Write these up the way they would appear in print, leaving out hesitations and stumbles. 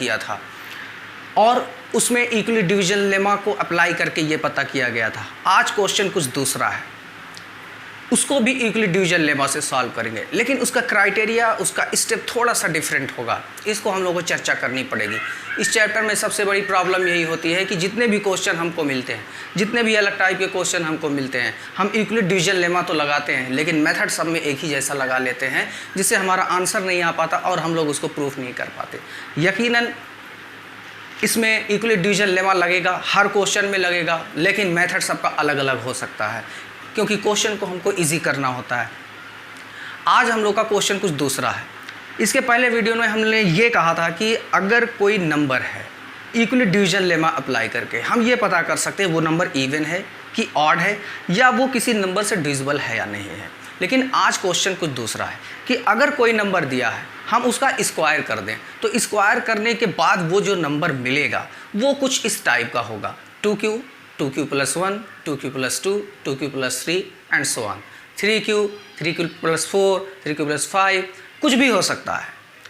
किया था और उसमें इक्वली डिवीजन लेमा को अप्लाई करके ये पता किया गया था। आज क्वेश्चन कुछ दूसरा है, उसको भी इक्वली डिवीजन लेमा से सॉल्व करेंगे, लेकिन उसका क्राइटेरिया, उसका स्टेप थोड़ा सा डिफरेंट होगा। इसको हम लोगों को चर्चा करनी पड़ेगी। इस चैप्टर में सबसे बड़ी प्रॉब्लम यही होती है कि जितने भी क्वेश्चन हमको मिलते हैं, जितने भी अलग टाइप के क्वेश्चन हमको मिलते हैं, हम इक्वली डिवीजन लेमा तो लगाते हैं, लेकिन मेथड सब में एक ही जैसा लगा लेते हैं, जिससे हमारा आंसर नहीं आ पाता और हम लोग उसको प्रूफ नहीं कर पाते। यकीनन इसमें इक्वली डिवीजन लेमा लगेगा, हर क्वेश्चन में लगेगा, लेकिन मेथड सबका अलग अलग हो सकता है, क्योंकि क्वेश्चन को हमको इजी करना होता है। आज हम लोग का क्वेश्चन कुछ दूसरा है। इसके पहले वीडियो में हमने ये कहा था कि अगर कोई नंबर है, इक्वली डिवीजन लेमा अप्लाई करके हम ये पता कर सकते हैं वो नंबर इवन है कि ऑड है, या वो किसी नंबर से डिविजिबल है या नहीं है। लेकिन आज क्वेश्चन कुछ दूसरा है कि अगर कोई नंबर दिया है, हम उसका स्क्वायर कर दें, तो स्क्वायर करने के बाद वो जो नंबर मिलेगा वो कुछ इस टाइप का होगा, 2q, 2q + 1, 2q + 2, 2q + 3 and so on, 3q, 3q + 4, 3q + 5, कुछ भी हो सकता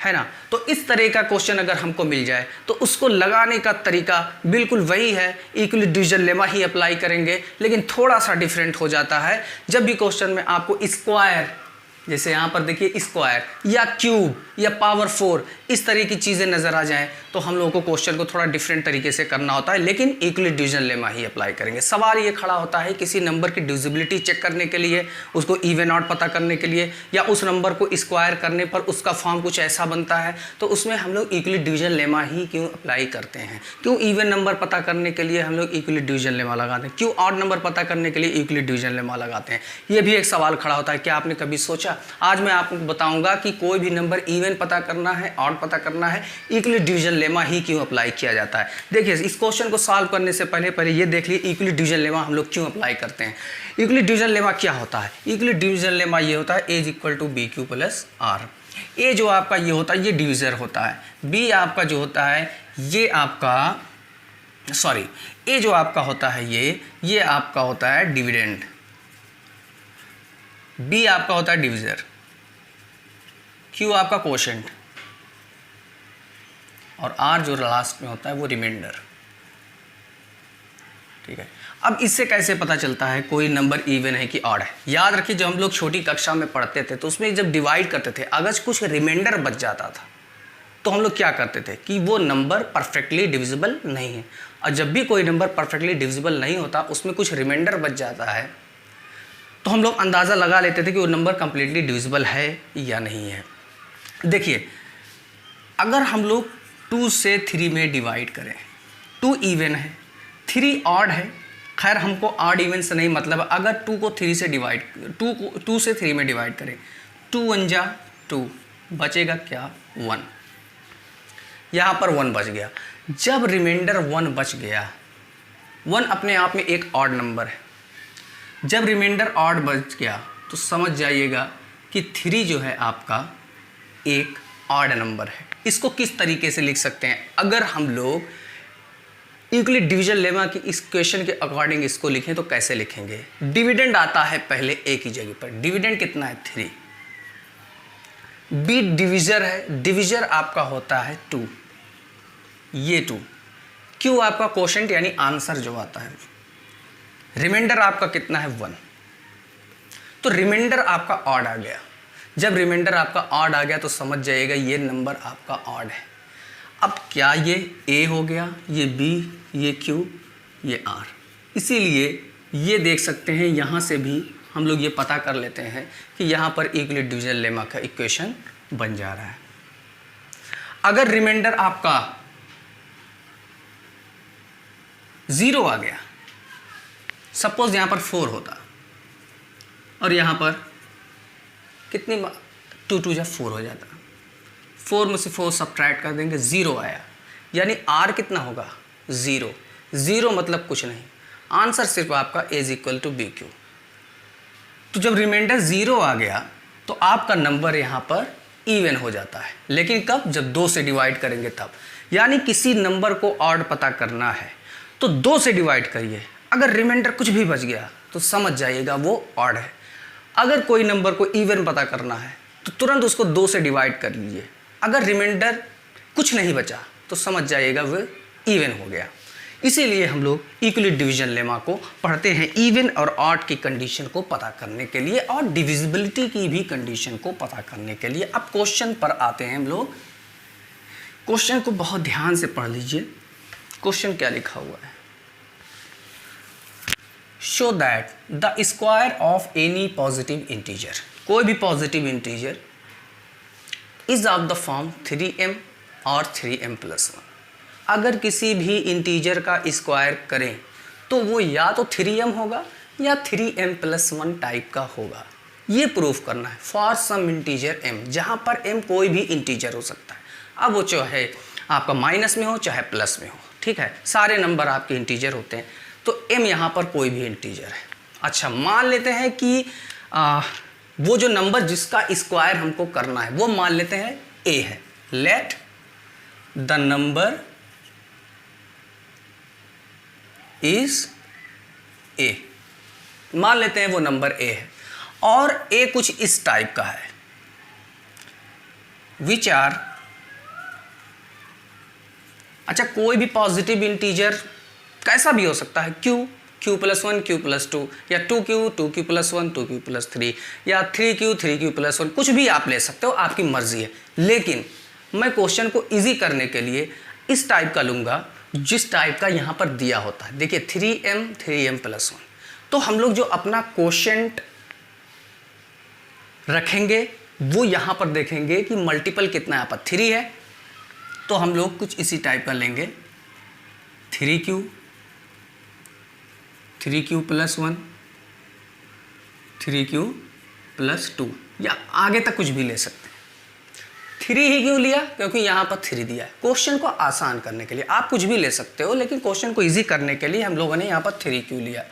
है ना। तो इस तरह का क्वेश्चन अगर हमको मिल जाए तो उसको लगाने का तरीका बिल्कुल वही है, इक्वली डिवीजन लेमा ही अप्लाई करेंगे, लेकिन थोड़ा सा डिफरेंट हो जाता है। जब भी क्वेश्चन में आपको स्क्वायर, जैसे यहाँ पर देखिए स्क्वायर या क्यूब या पावर 4, इस तरह की चीज़ें नज़र आ जाएं, तो हम लोगों को क्वेश्चन को थोड़ा डिफरेंट तरीके से करना होता है, लेकिन इक्वली डिवीजन लेमा ही अप्लाई करेंगे। सवाल ये खड़ा होता है किसी नंबर की डिविजिबिलिटी चेक करने के लिए, उसको इवन ऑड पता करने के लिए, या उस नंबर को स्क्वायर करने पर उसका फॉर्म कुछ ऐसा बनता है, तो उसमें हम लोग इक्वली डिवीजन लेमा ही क्यों अप्लाई करते हैं। क्यों इवन नंबर पता करने के लिए हम लोग इक्वली डिवीजन लेमा लगाते हैं, क्यों ऑड नंबर पता करने के लिए इक्वली डिवीजन लेमा लगाते हैं, ये भी एक सवाल खड़ा होता है। क्या आपने कभी सोचा? आज मैं आपको बताऊंगा कि कोई भी नंबर इवन पता करना है, ऑड पता करना है, इक्वली डिवीजन लेमा ही क्यों अप्लाई किया जाता है। देखिए, इस क्वेश्चन को सॉल्व करने से पहले ये देख लिए इक्वली डिवीजन लेमा हम लोग क्यों अप्लाई करते हैं। इक्वली डिवीजन लेमा क्या होता है? इक्वली डिवीजन लेमा ये होता है A = BQ + R। ए जो आपका ये होता है, ये डिविजर होता है। बी आपका जो होता है, ये आपका ए जो आपका होता है, ये आपका होता है डिविडेंड, बी आपका होता है डिविजर, क्यू आपका कोशेंट, और आर जो लास्ट में होता है वो रिमाइंडर। ठीक है, अब इससे कैसे पता चलता है कोई नंबर इवन है कि ऑड है? याद रखिए, जब हम लोग छोटी कक्षा में पढ़ते थे तो उसमें जब डिवाइड करते थे, अगर कुछ रिमाइंडर बच जाता था तो हम लोग क्या करते थे कि वो नंबर परफेक्टली डिविजिबल नहीं है। और जब भी कोई नंबर परफेक्टली डिविजिबल नहीं होता, उसमें कुछ रिमाइंडर बच जाता है, तो हम लोग अंदाज़ा लगा लेते थे कि वो नंबर कंप्लीटली डिविजिबल है या नहीं है। देखिए, अगर हम लोग 2 से 3 में डिवाइड करें, 2 इवन है, 3 ऑड है, खैर हमको ऑड इवन से नहीं मतलब, अगर 2 को 3 से डिवाइड, 2 से 3 में डिवाइड करें, 2 × 1 = 2, बचेगा क्या? 1। यहाँ पर 1 बच गया। जब रिमाइंडर 1 बच गया, 1 अपने आप में एक ऑड नंबर है, जब रिमाइंडर ऑड बच गया तो समझ जाइएगा कि 3 जो है आपका एक ऑड नंबर है। इसको किस तरीके से लिख सकते हैं? अगर हम लोग इक्वली डिवीजन लेमा की इस क्वेश्चन के अकॉर्डिंग इसको लिखें तो कैसे लिखेंगे? डिविडेंड आता है पहले ए की जगह पर, डिविडेंड कितना है? 3। बी डिविजर है, डिविजर आपका होता है 2, ये 2। क्यू आपका कोशेंट यानी आंसर जो आता है, रिमाइंडर आपका कितना है? 1। तो रिमाइंडर आपका ऑड आ गया। जब रिमाइंडर आपका ऑड आ गया तो समझ जाइएगा ये नंबर आपका ऑड है। अब क्या ये ए हो गया, ये बी, ये क्यू, ये आर। इसीलिए ये देख सकते हैं, यहाँ से भी हम लोग ये पता कर लेते हैं कि यहाँ पर इक्वली डिवीजन लेमा का इक्वेशन बन जा रहा है। अगर रिमाइंडर आपका 0 आ गया, सपोज यहाँ पर 4 होता और यहाँ पर कितनी 2 × 2 = 4 हो जाता, 4 में से 4 सब्ट्रैक्ट कर देंगे, 0 आया, यानी आर कितना होगा? 0। 0 मतलब कुछ नहीं, आंसर सिर्फ आपका A = BQ। तो जब रिमाइंडर 0 आ गया तो आपका नंबर यहाँ पर इवन हो जाता है। लेकिन कब? जब 2 से डिवाइड करेंगे तब। यानी किसी नंबर को ऑड पता करना है तो 2 से डिवाइड करिए, अगर रिमाइंडर कुछ भी बच गया तो समझ जाइएगा वो ऑड है। अगर कोई नंबर को इवन पता करना है तो तुरंत उसको 2 से डिवाइड कर लीजिए, अगर रिमाइंडर कुछ नहीं बचा तो समझ जाइएगा वो इवन हो गया। इसीलिए हम लोग इक्वली डिवीजन लेमा को पढ़ते हैं इवन और ऑड की कंडीशन को पता करने के लिए और डिविजिबिलिटी की भी कंडीशन को पता करने के लिए। अब क्वेश्चन पर आते हैं हम लोग। क्वेश्चन को बहुत ध्यान से पढ़ लीजिए। क्वेश्चन क्या लिखा हुआ है? Show that the square of any positive integer, कोई भी positive integer is of the form 3m और 3m+1। अगर किसी भी इंटीजर का स्क्वायर करें तो वो या तो 3m होगा या 3m+1 टाइप का होगा। ये प्रूफ करना है फॉर सम इंटीजर m, जहाँ पर m कोई भी इंटीजर हो सकता है। अब वो चाहे आपका माइनस में हो चाहे प्लस में हो, ठीक है, सारे नंबर आपके इंटीजर होते हैं, तो m यहाँ पर कोई भी इंटीजर है। अच्छा, मान लेते हैं कि वो जो नंबर जिसका स्क्वायर हमको करना है वो मान लेते हैं a है। Let the number is a, मान लेते हैं वो नंबर a है और a कुछ इस टाइप का है, विच आर, अच्छा कोई भी पॉजिटिव इंटीजर कैसा भी हो सकता है, q+1 q+2 या 2q 2q+1 2q+3 या 3q 3q+1, कुछ भी आप ले सकते हो, आपकी मर्जी है। लेकिन मैं क्वेश्चन को इजी करने के लिए इस टाइप का लूँगा जिस टाइप का यहाँ पर दिया होता है। देखिए 3m 3m+1, तो हम लोग जो अपना क्वोशेंट रखेंगे वो यहाँ पर देखेंगे कि मल्टीपल कितना यहाँ पर 3 है, तो हम लोग कुछ इसी टाइप का लेंगे 3q 3q+1 3q+2 या आगे तक कुछ भी ले सकते हैं। 3 ही क्यों लिया? क्योंकि यहाँ पर 3 दिया है। क्वेश्चन को आसान करने के लिए आप कुछ भी ले सकते हो, लेकिन क्वेश्चन को इजी करने के लिए हम लोगों ने यहाँ पर 3q लिया।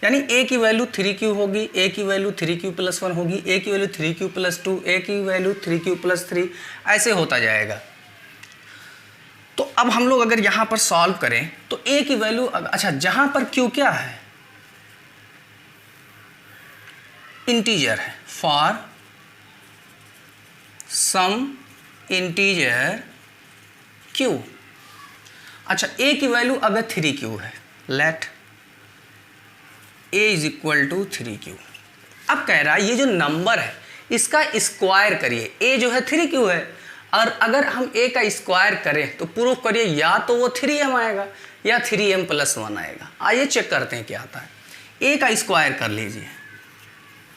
यानी a की वैल्यू 3q होगी, a की वैल्यू 3q+1 होगी, a की वैल्यू 3q+2, a की वैल्यू 3q+3, ऐसे होता जाएगा। तो अब हम लोग अगर यहाँ पर सॉल्व करें तो a की वैल्यू, अच्छा जहाँ पर q क्या है, इंटीजर है, फॉर सम इंटीजर q। अच्छा a की वैल्यू अगर 3q है, लेट a = 3q। अब कह रहा है ये जो नंबर है इसका स्क्वायर करिए, a जो है 3q है, और अगर हम a का स्क्वायर करें तो प्रूफ करिए या तो वो 3m आएगा या 3m+1 आएगा। आइए चेक करते हैं क्या आता है। a का स्क्वायर कर लीजिए,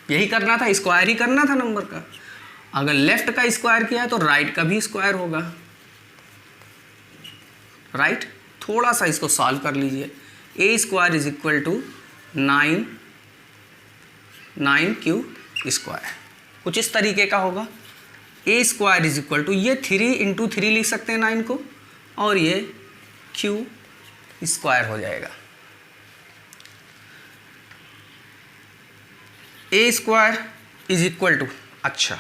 यही करना था, स्क्वायर ही करना था नंबर का। अगर लेफ्ट का स्क्वायर किया तो राइट का भी स्क्वायर होगा, राइट। थोड़ा सा इसको सॉल्व कर लीजिए। a² = 9q², कुछ इस तरीके का होगा। a² ये 3 × 3 लिख सकते हैं 9 को, और ये q² हो जाएगा। a², अच्छा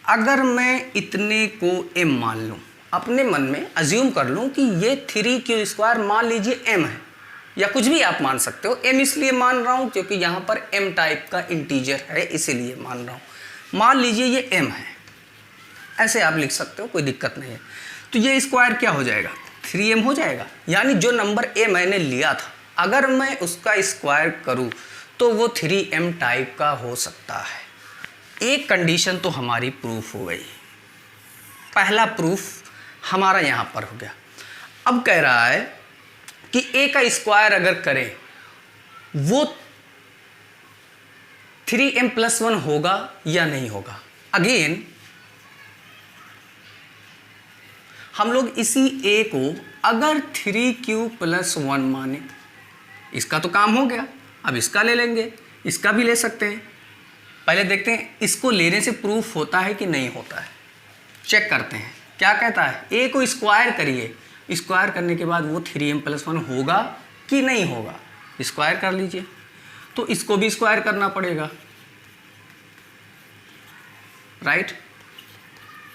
अगर मैं इतने को m मान लूँ, अपने मन में अज्यूम कर लूँ कि ये 3q² मान लीजिए m है, या कुछ भी आप मान सकते हो। m इसलिए मान रहा हूँ क्योंकि यहाँ पर m टाइप का इंटीजर है, इसीलिए मान रहा हूँ। मान लीजिए ये m है, ऐसे आप लिख सकते हो, कोई दिक्कत नहीं है। तो ये स्क्वायर क्या हो जाएगा, 3m हो जाएगा। यानी जो नंबर a मैंने लिया था अगर मैं उसका स्क्वायर करूँ तो वो 3m टाइप का हो सकता है। एक कंडीशन तो हमारी प्रूफ हो गई, पहला प्रूफ हमारा यहाँ पर हो गया। अब कह रहा है कि a का स्क्वायर अगर करें वो 3m+1 होगा या नहीं होगा। अगेन हम लोग इसी a को अगर 3q+1 माने, इसका तो काम हो गया, अब इसका ले लेंगे, इसका भी ले सकते हैं। पहले देखते हैं इसको लेने से प्रूफ होता है कि नहीं होता है, चेक करते हैं क्या कहता है। a को स्क्वायर करिए, स्क्वायर करने के बाद वो 3m+1 होगा कि नहीं होगा। स्क्वायर कर लीजिए, तो इसको भी स्क्वायर करना पड़ेगा, राइट।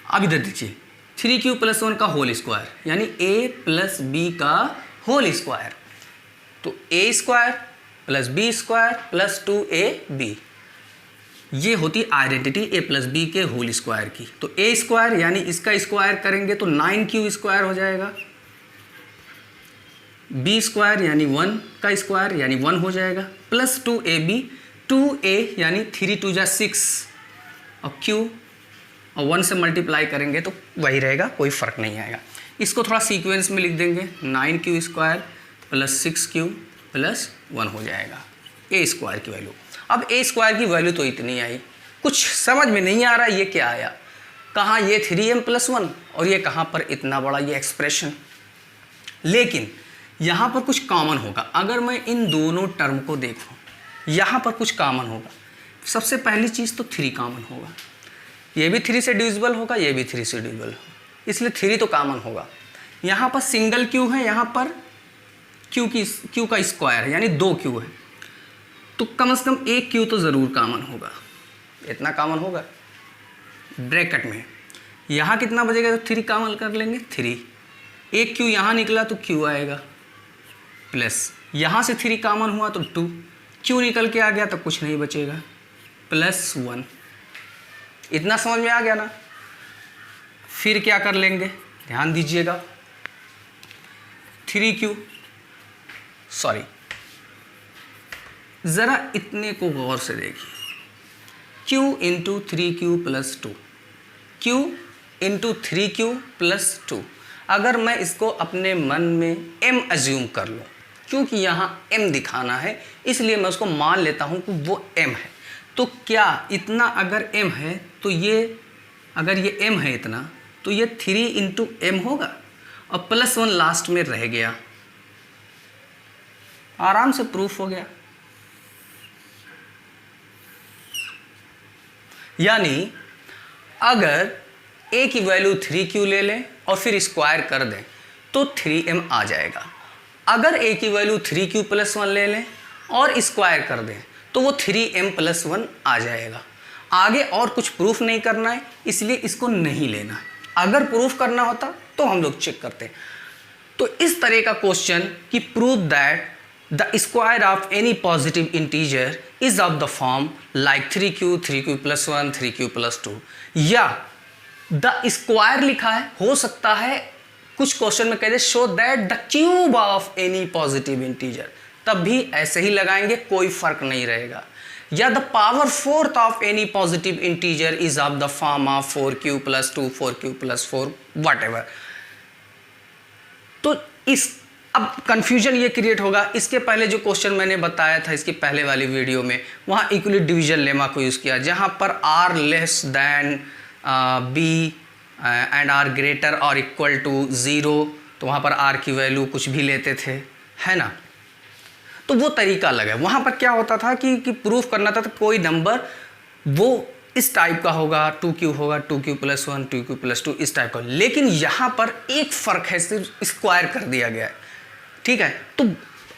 अब इधर देखिए 3q+1 का होल स्क्वायर यानी a + b का होल स्क्वायर, तो a² + b² + 2ab, ये होती आइडेंटिटी a + b के होल स्क्वायर की। तो a² यानी इसका स्क्वायर करेंगे तो 9q² हो जाएगा, बी स्क्वायर यानी 1 का स्क्वायर यानी 1 हो जाएगा, प्लस 2ab 2a यानी 3 2 जा 6 और q और 1 से मल्टीप्लाई करेंगे तो वही रहेगा, कोई फ़र्क नहीं आएगा। इसको थोड़ा सीक्वेंस में लिख देंगे, 9q square plus 6q plus 1 हो जाएगा ए स्क्वायर की वैल्यू। अब ए स्क्वायर की वैल्यू तो इतनी आई, कुछ समझ में नहीं आ रहा ये क्या आया, कहाँ ये 3m प्लस 1 और ये कहाँ पर इतना बड़ा ये एक्सप्रेशन। लेकिन यहाँ पर कुछ कॉमन होगा, अगर मैं इन दोनों टर्म को देखूँ यहाँ पर कुछ कॉमन होगा। सबसे पहली चीज़ तो 3 कॉमन होगा, ये भी 3 से डिविजिबल होगा, ये भी 3 से डिविजिबल होगा, इसलिए 3 तो कॉमन होगा। यहाँ पर सिंगल क्यू है, यहाँ पर क्यू का स्क्वायर है यानी 2q है, तो कम से कम एक क्यू तो ज़रूर कॉमन होगा, इतना कॉमन होगा ब्रैकेट में। यहाँ कितना बचेगा तो 3 कॉमन कर लेंगे 3, एक क्यू यहाँ निकला तो q आएगा, प्लस यहाँ से 3 कॉमन हुआ तो 2, q निकल के आ गया तो कुछ नहीं बचेगा, प्लस 1। इतना समझ में आ गया ना। फिर क्या कर लेंगे, ध्यान दीजिएगा, 3q सॉरी ज़रा इतने को गौर से देखिए, q into 3q plus 2, q into 3q plus 2। अगर मैं इसको अपने मन में m एज्यूम कर लूँ, क्योंकि यहाँ m दिखाना है इसलिए मैं उसको मान लेता हूँ कि वो m है, तो क्या इतना अगर m है तो ये, अगर ये m है इतना तो ये 3 इंटू m होगा और प्लस 1 लास्ट में रह गया, आराम से प्रूफ हो गया। यानी अगर a की वैल्यू 3q ले लें और फिर स्क्वायर कर दें तो 3m आ जाएगा। अगर a की वैल्यू 3q प्लस 1 ले लें और स्क्वायर कर दें तो वो 3m प्लस 1 आ जाएगा। आगे और कुछ प्रूफ नहीं करना है इसलिए इसको नहीं लेना है, अगर प्रूफ करना होता तो हम लोग चेक करते। तो इस तरह का क्वेश्चन कि prove that the square of any positive integer is of the form like 3q 3q plus 1 3q plus 2, या द स्क्वायर लिखा है, हो सकता है कुछ क्वेश्चन में कह दे show that the cube of any positive integer, तब भी ऐसे ही लगाएंगे, कोई फर्क नहीं रहेगा। या the power fourth of any positive integer is of the form of 4q plus 2 4q plus 4 whatever. तो इस अब कंफ्यूजन ये क्रिएट होगा। इसके पहले जो क्वेश्चन मैंने बताया था इसके पहले वाली वीडियो में, वहाँ इक्वली डिवीजन लेमा को यूज़ किया, जहाँ पर r less than b and r greater और इक्वल टू 0, तो वहाँ पर r की वैल्यू कुछ भी लेते थे, है ना। तो वो तरीका अलग है। वहाँ पर क्या होता था कि प्रूफ करना था तो कोई नंबर वो इस टाइप का होगा, 2q होगा 2q प्लस 1 2q प्लस 2 इस टाइप का। लेकिन यहाँ पर एक फ़र्क है, सिर्फ स्क्वायर कर दिया गया है, ठीक है। तो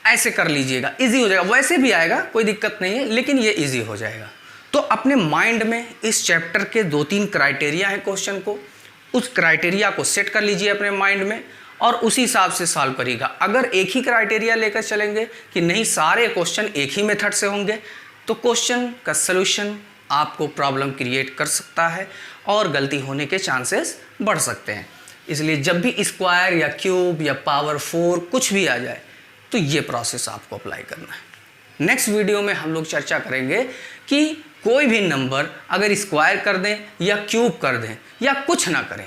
ऐसे कर लीजिएगा, इजी हो जाएगा। वैसे भी आएगा, कोई दिक्कत नहीं है, लेकिन ये इजी हो जाएगा। तो अपने माइंड में इस चैप्टर के 2-3 क्राइटेरिया हैं क्वेश्चन को, उस क्राइटेरिया को सेट कर लीजिए अपने माइंड में और उसी हिसाब से सॉल्व करिएगा। अगर एक ही क्राइटेरिया लेकर चलेंगे कि नहीं सारे क्वेश्चन एक ही मेथड से होंगे, तो क्वेश्चन का सलूशन आपको प्रॉब्लम क्रिएट कर सकता है और गलती होने के चांसेस बढ़ सकते हैं। इसलिए जब भी स्क्वायर या क्यूब या पावर 4 कुछ भी आ जाए तो ये प्रोसेस आपको अप्लाई करना है। नेक्स्ट वीडियो में हम लोग चर्चा करेंगे कि कोई भी नंबर अगर स्क्वायर कर दें या क्यूब कर दें या कुछ ना करें,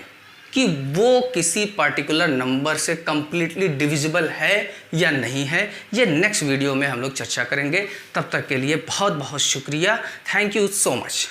कि वो किसी पर्टिकुलर नंबर से कंप्लीटली डिविजिबल है या नहीं है। ये नेक्स्ट वीडियो में हम लोग चर्चा करेंगे। तब तक के लिए बहुत बहुत शुक्रिया। Thank you so much.